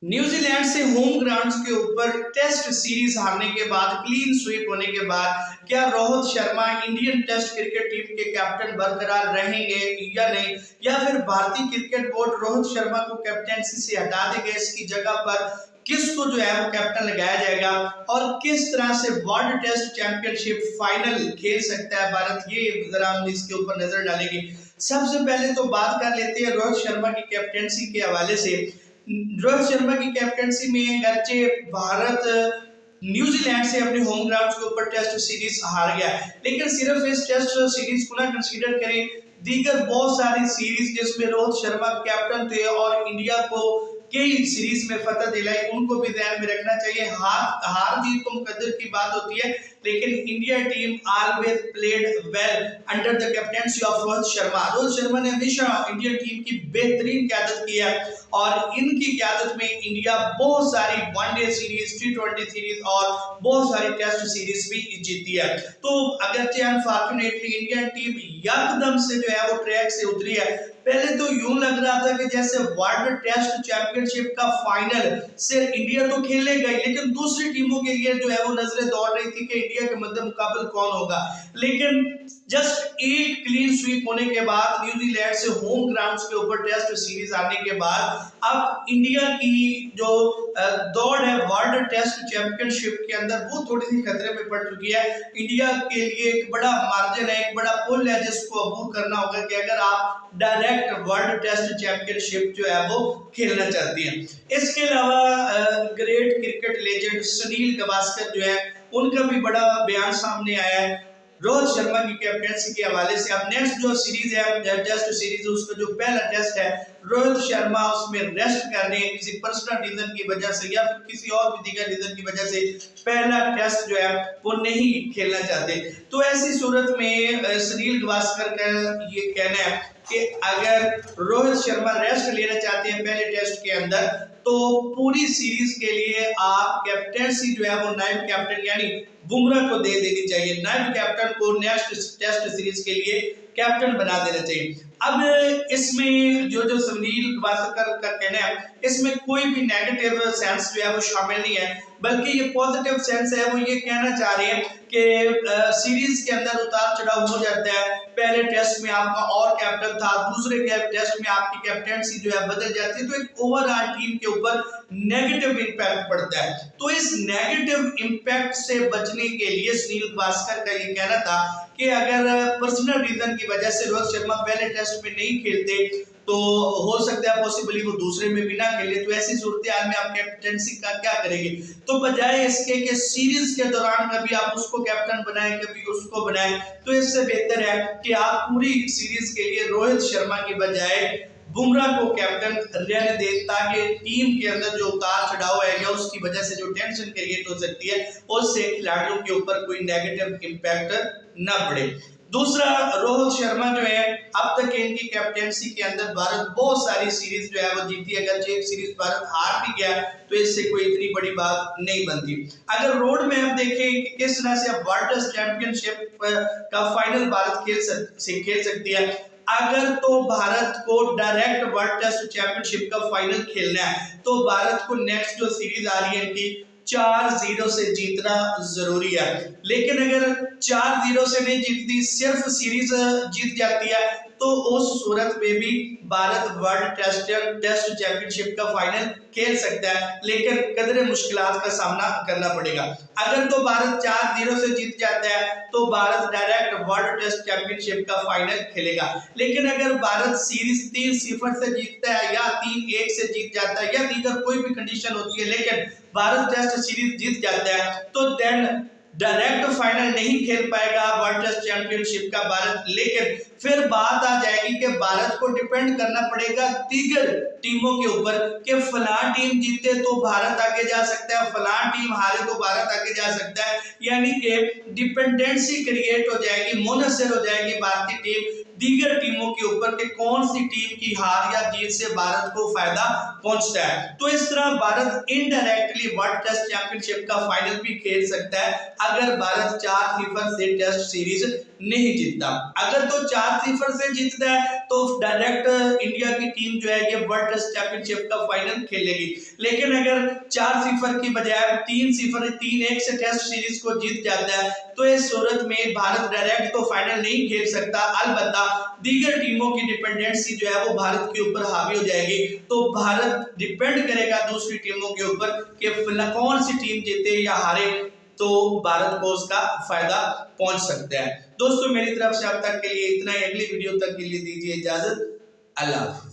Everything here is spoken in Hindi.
न्यूजीलैंड से होम ग्राउंड के ऊपर टेस्ट सीरीज हारने के बाद, क्लीन स्वीप होने के बाद, क्या Rohit Sharma Indian test cricket team के कैप्टन बरकरार रहेंगे या नहीं, या फिर भारतीय क्रिकेट बोर्ड रोहित शर्मा को कैप्टनसी से हटा देगा, इसकी जगह पर किसको जो है वो कैप्टन लगाया जाएगा और किस तरह से वर्ल्ड टेस्ट चैंपियनशिप फाइनल खेल सकता है भारत, ये जरा हम इसके ऊपर नजर डालेंगे। सबसे पहले तो बात कर लेते हैं रोहित शर्मा की कैप्टनसी के हवाले से। रोहित शर्मा की कैप्टनसी में अगरचे भारत न्यूजीलैंड से अपने होम ग्राउंड के ऊपर टेस्ट सीरीज हार गया, लेकिन सिर्फ इस टेस्ट सीरीज को ना कंसीडर करें, दीगर बहुत सारी सीरीज जिसमें रोहित शर्मा कैप्टन थे और इंडिया को कई सीरीज में फतह दिलाई, उनको भी ध्यान में रखना चाहिए। हार जीत तो मुकद्दर की बात होती है, लेकिन India team always played well under the captaincy of Rohit Sharma. Rohit Sharma ने हमेशा इंडियन टीम की बेहतरीन क़यादत की है और इनकी क़यादत में इंडिया बहुत सारी वनडे सीरीज, T20 सीरीज और बहुत सारी टेस्ट सीरीज भी जीती है। तो अगरचे अनफॉर्चुनेटली इंडियन टीम एकदम से जो है वो ट्रैक से उतरी है। पहले तो यूं लग रहा था कि जैसे वर्ल्ड टेस्ट चैंपियनशिप का फाइनल सिर्फ इंडिया तो खेलेगा ही, लेकिन दूसरी टीमों के लिए जो है वो नजरें दौड़ रही थी कि इंडिया के मध्य मुकाबला कौन होगा। लेकिन जस्ट एक क्लीन स्वीप होने के बाद, न्यूजीलैंड से होम ग्राउंड के ऊपर टेस्ट सीरीज आने के बाद, अब इंडिया की जो दौड़ है वर्ल्ड टेस्ट चैंपियनशिप के अंदर वो थोड़ी सी खतरे में पड़ चुकी है। इंडिया के लिए एक बड़ा मार्जिन है, एक बड़ा पुल है जिसको अबूर करना होगा कि अगर आप डायरेक्ट वर्ल्ड टेस्ट चैंपियनशिप जो है वो खेलना चाहती हैं। इसके अलावा great cricket legend Sunil Gavaskar जो है उनका भी बड़ा बयान सामने आया है रोहित शर्मा की कैप्टनसी के हवाले से। अब नेक्स्ट जो सीरीज है, टेस्ट सीरीज है, उसका जो पहला टेस्ट है, रोहित शर्मा उसमें रेस्ट कर रहे हैं किसी पर्सनल रीजन की वजह से या फिर किसी और भी दीगर रीजन की वजह से पहला टेस्ट जो है वो नहीं खेलना चाहते। तो ऐसी सूरत में सुनील गावस्कर का ये कहना है कि अगर रोहित शर्मा रेस्ट लेना चाहते हैं पहले टेस्ट के अंदर, तो पूरी सीरीज के लिए आप कैप्टनसी जो है वो नाइब कैप्टन यानी बुमराह को दे देनी चाहिए। नाइब कैप्टन को नेक्स्ट टेस्ट सीरीज के लिए कैप्टन बना देना चाहिए। अब इसमें जो सुनील गावस्कर का कहना है, इसमें कोई भी नेगेटिव सेंस जो है वो शामिल नहीं है, बल्कि ये पॉजिटिव सेंस है। वो ये कहना चाह रहे हैं कि सीरीज के अंदर उतार चढ़ाव हो जाता है। पहले टेस्ट में आपका और कैप्टन था, दूसरे टेस्ट में आपकी कैप्टनसी जो है बदल जाती है, तो एक ओवरऑल टीम के ऊपर नेगेटिव इंपैक्ट पड़ता है। तो इस नेगेटिव इंपैक्ट से बचने के लिए सुनील गावस्कर का ये कहना था कि अगर पर्सनल रीजन की वजह से रोहित शर्मा पहले टेस्ट में नहीं खेलते तो हो सकता है पॉसिबली वो दूसरे में भी ना खेले, तो ऐसी सूरत हाल में आप कैप्टनसी का क्या करेंगे। तो बजाय इसके कि सीरीज के दौरान कभी आप उसको कैप्टन बनाएं कभी उसको बनाएं, तो इससे बेहतर है कि आप पूरी सीरीज के लिए रोहित शर्मा की बजाय बुमराह को कैप्टन रहने दे, ताकि टीम के अंदर जो उतार चढ़ाव है या उसकी वजह से जो टेंशन क्रिएट हो सकती है उससे खिलाड़ियों के ऊपर कोई नेगेटिव इंपैक्ट ना पड़े। दूसरा, रोहित शर्मा जो है अब तक इनकी कैप्टनसी के अंदर भारत बहुत सारी सीरीज जो है वो जीती है। अगर एक सीरीज भारत हार भी गया तो इससे कोई इतनी बड़ी बात नहीं बनती। अगर रोड में हम देखें कि किस तरह से अब वर्ल्ड टेस्ट चैंपियनशिप का फाइनल भारत खेल सकती है, अगर तो भारत को डायरेक्ट वर्ल्ड टेस्ट चैंपियनशिप का फाइनल खेलना है तो भारत को नेक्स्ट जो सीरीज आ रही है इनकी 4-0 से जीतना जरूरी है। लेकिन अगर 4-0 से नहीं जीतती, सिर्फ सीरीज जीत जाती है, तो उस सूरत में भी भारत वर्ल्ड टेस्ट चैंपियनशिप का फाइनल खेल सकता है, लेकिन कदरे मुश्किलात का सामना करना पड़ेगा। अगर तो भारत 4-0 से जीत जाता है तो Bharat direct world test championship का फाइनल खेलेगा। लेकिन अगर भारत सीरीज 3-0 से जीतता है या 3-1 से जीत जाता है या दीगर कोई भी कंडीशन होती है, लेकिन भारत टेस्ट सीरीज जीत जाता है, तो देन डायरेक्ट फाइनल नहीं खेल पाएगा वर्ल्ड टेस्ट चैंपियनशिप का भारत। लेकिन फिर बात आ जाएगी कि भारत को डिपेंड करना पड़ेगा दीगर टीमों के ऊपर कि फलां टीम जीते तो भारत आगे जा सकता है, फलां टीम हारे तो भारत आगे जा सकता है, यानी कि डिपेंडेंसी क्रिएट हो जाएगी, मुनहसर हो जाएगी भारतीय टीम दीगर टीमों के ऊपर कि कौन सी टीम की हार या जीत से भारत को फायदा पहुंचता है। तो इस तरह Bharat indirectly world test championship का फाइनल भी खेल सकता है अगर भारत 4-0 से टेस्ट सीरीज नहीं जीतता। अगर तो 4-0 से जीतता है तो डायरेक्ट इंडिया की टीम जो है ये वर्ल्ड टेस्ट चैंपियनशिप का फाइनल खेलेगी। लेकिन अगर 4-0 की बजाय 3-0 3-1 से टेस्ट सीरीज को जीत जाता है तो इस सूरत में भारत डायरेक्ट तो फाइनल नहीं खेल सकता, अलबत्ता दीगर टीमों की डिपेंडेंसी जो है वो भारत के ऊपर हावी हो जाएगी। तो भारत डिपेंड करेगा दूसरी टीमों के ऊपर कि कौन सी टीम जीते या हारे, तो भारत को उसका फायदा पहुंच सकता है। दोस्तों मेरी तरफ से अब तक के लिए इतना ही। अगली वीडियो तक के लिए दीजिए इजाजत। अल्लाह।